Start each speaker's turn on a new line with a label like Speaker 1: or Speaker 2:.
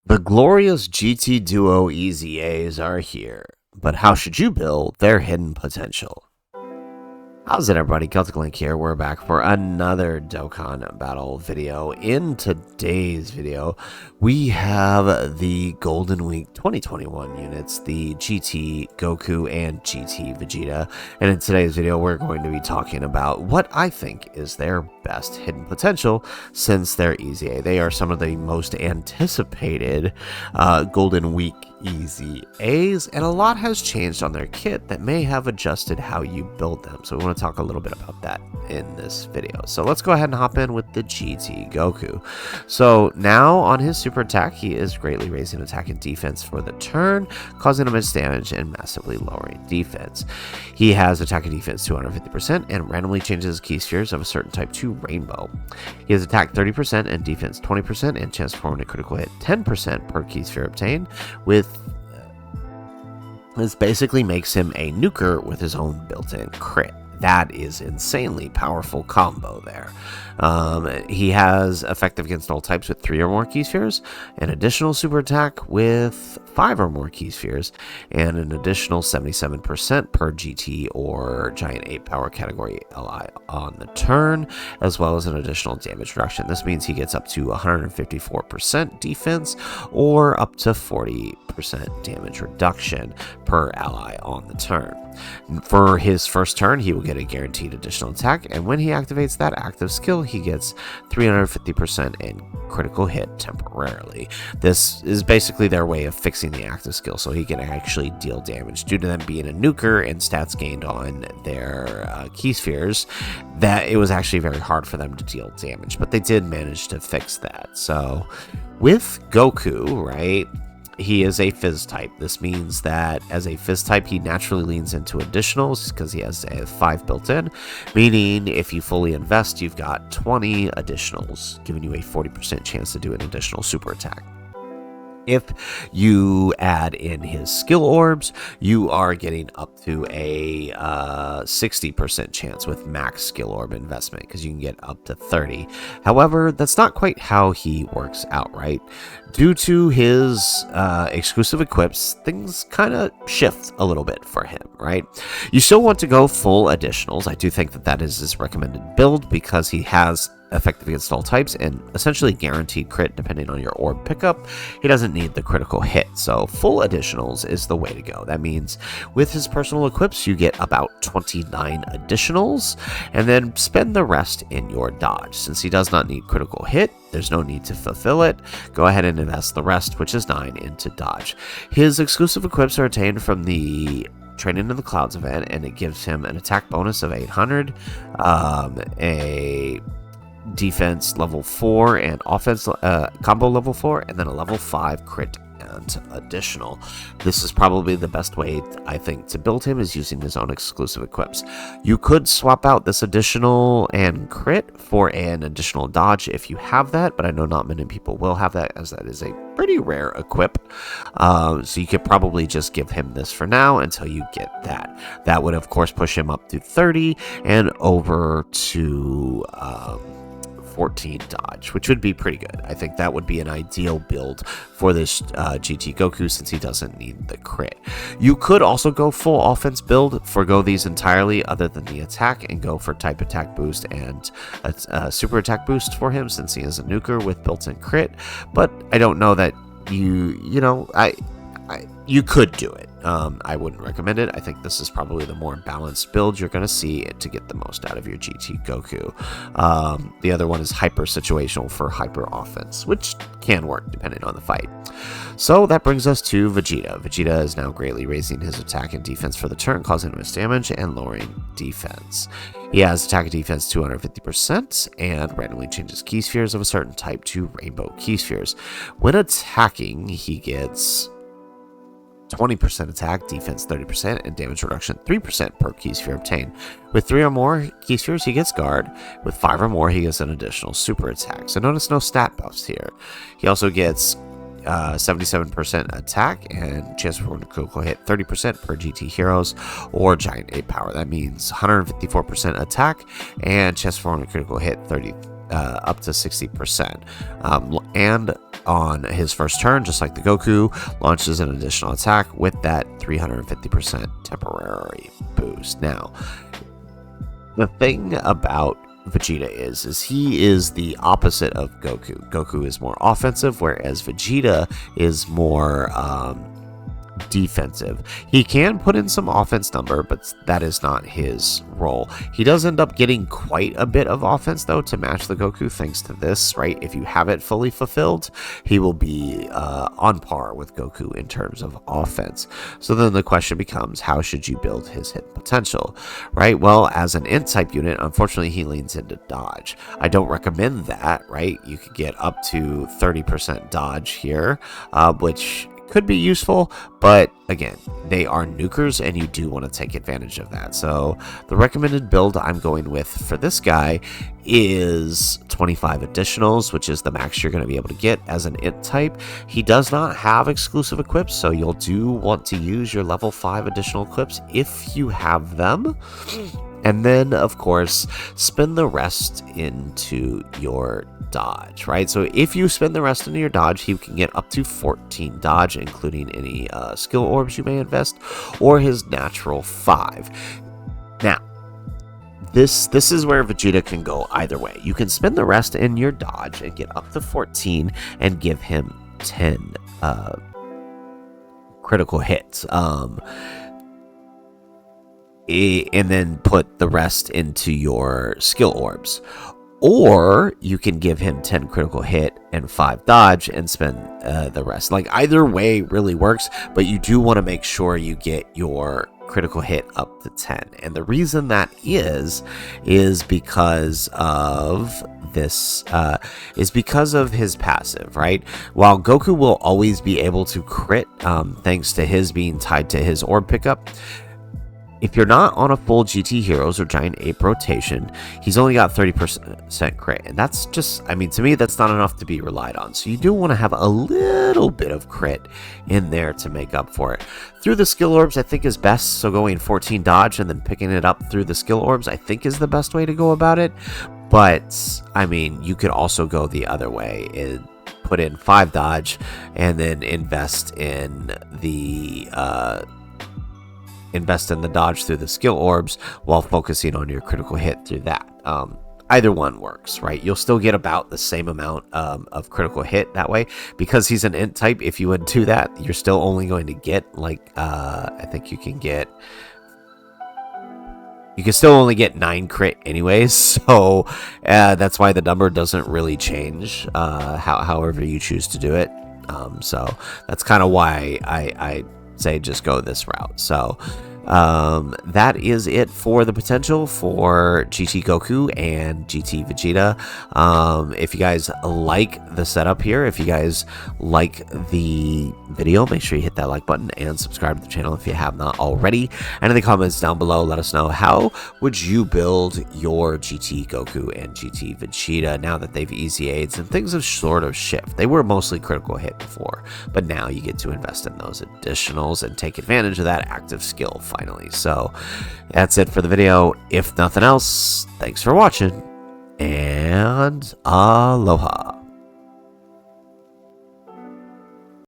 Speaker 1: The glorious GT Duo EZAs are here, but how should you build their hidden potential? How's it, everybody? Celtic Link here. We're back for another Dokkan battle video. In today's video, we have the Golden Week 2021 units, the GT Goku and GT Vegeta. And in today's video, we're going to be talking about what I think is their best hidden potential since they're EZA. They are some of the most anticipated Golden Week EZAs, and a lot has changed on their kit that may have adjusted how you build them. So we want to talk a little bit about that in this video. So let's go ahead and hop in with the GT Goku. So now on his super attack, he is greatly raising attack and defense for the turn, causing him miss damage and massively lowering defense. He has attack and defense 250% and randomly changes his key spheres of a certain type to rainbow. He has attack 30% and defense 20% and chance for a critical hit 10% per key sphere obtained, with this basically makes him a nuker with his own built-in crit. That is insanely powerful combo there. He has effective against all types with 3 or more key spheres, an additional super attack with 5 or more key spheres, and an additional 77% per GT or Giant 8 power category LI on the turn, as well as an additional damage reduction. This means he gets up to 154% defense or up to 40% damage reduction per ally on the turn. For his first turn, he will get a guaranteed additional attack, and when he activates that active skill, he gets 350% and critical hit temporarily. This is basically their way of fixing the active skill, so he can actually deal damage. Due to them being a nuker and stats gained on their key spheres, that it was actually very hard for them to deal damage, but they did manage to fix that. So with Goku, right, he is a Fizz type. This means that as a Fizz type, he naturally leans into additionals because he has a 5 built in, meaning if you fully invest, you've got 20 additionals, giving you a 40% chance to do an additional super attack. If you add in his skill orbs, you are getting up to a 60% chance with max skill orb investment, because you can get up to 30. However, that's not quite how he works out, right? Due to his exclusive equips, things kind of shift a little bit for him, right? You still want to go full additionals. I do think that that is his recommended build because he has effective against all types and essentially guaranteed crit depending on your orb pickup. He doesn't need the critical hit, so full additionals is the way to go. That means with his personal equips, you get about 29 additionals and then spend the rest in your dodge. Since he does not need critical hit, there's no need to fulfill it. Go ahead and invest the rest, which is 9, into dodge. His exclusive equips are attained from the Training in the Clouds event, and it gives him an attack bonus of 800, a defense level 4 and offense combo level 4, and then a level 5 crit and additional. This is probably the best way, I think, to build him, is using his own exclusive equips. You could swap out this additional and crit for an additional dodge if you have that, but I know not many people will have that, as that is a pretty rare equip. So you could probably just give him this for now until you get that. That would, of course, push him up to 30 and over to 14 dodge, which would be pretty good. I think that would be an ideal build for this GT Goku, since he doesn't need the crit. You could also go full offense build, forgo these entirely other than the attack, and go for type attack boost and a super attack boost for him, since he is a nuker with built-in crit. But I don't know that you could do it. I wouldn't recommend it. I think this is probably the more balanced build you're going to see to get the most out of your GT Goku. The other one is hyper situational for hyper offense, which can work depending on the fight. So that brings us to Vegeta. Vegeta is now greatly raising his attack and defense for the turn, causing miss damage and lowering defense. He has attack and defense 250% and randomly changes key spheres of a certain type to rainbow key spheres. When attacking, he gets 20% attack, defense 30%, and damage reduction 3% per key sphere obtained. With 3 or more key spheres, he gets guard. With 5 or more, he gets an additional super attack. So notice no stat buffs here. He also gets 77% attack and chance for a critical hit 30% per GT heroes or Giant 8 power. That means 154% attack and chance for a critical hit 30 up to 60%. And on his first turn, just like the Goku, launches an additional attack with that 350% temporary boost. Now, the thing about Vegeta is he is the opposite of Goku. Goku is more offensive, whereas Vegeta is more defensive. He can put in some offense number, but that is not his role. He does end up getting quite a bit of offense, though, to match the Goku, thanks to this, right? If you have it fully fulfilled, he will be on par with Goku in terms of offense. So then the question becomes, how should you build his hidden potential, right? Well, as an int-type unit, unfortunately, he leans into dodge. I don't recommend that, right? You could get up to 30% dodge here, which could be useful, but again, they are nukers and you do want to take advantage of that. So the recommended build I'm going with for this guy is 25 additionals, which is the max you're going to be able to get as an int type. He does not have exclusive equips, so you'll do want to use your level 5 additional equips if you have them. And then, of course, spend the rest into your dodge, right? So if you spend the rest into your dodge, you can get up to 14 dodge, including any skill orbs you may invest, or his natural 5. Now, this is where Vegeta can go either way. You can spend the rest in your dodge and get up to 14 and give him 10 critical hits. And then put the rest into your skill orbs. Or you can give him 10 critical hit and 5 dodge and spend the rest. Like, either way really works, but you do want to make sure you get your critical hit up to 10. And the reason that is because of this is because of his passive, right? While Goku will always be able to crit thanks to his being tied to his orb pickup, if you're not on a full GT Heroes or Giant Ape rotation, he's only got 30% crit. And that's just, I mean, to me, that's not enough to be relied on. So you do want to have a little bit of crit in there to make up for it. Through the skill orbs, I think is best. So going 14 dodge and then picking it up through the skill orbs, I think is the best way to go about it. But, I mean, you could also go the other way and put in 5 dodge and then invest in the dodge through the skill orbs while focusing on your critical hit through that. Either one works, right? You'll still get about the same amount of critical hit that way. Because he's an int type, if you would do that, you're still only going to get, like, I think you can still only get 9 crit anyways, so that's why the number doesn't really change however you choose to do it. So that's kind of why I say just go this route. So that is it for the potential for GT Goku and GT Vegeta. If you guys like the setup here, if you guys like the video, make sure you hit that like button and subscribe to the channel if you have not already. And in the comments down below, let us know, how would you build your GT Goku and GT Vegeta now that they've EZA'd and things have sort of shifted. They were mostly critical hit before, but now you get to invest in those additionals and take advantage of that active skill finally. So that's it for the video. If nothing else, thanks for watching, and aloha.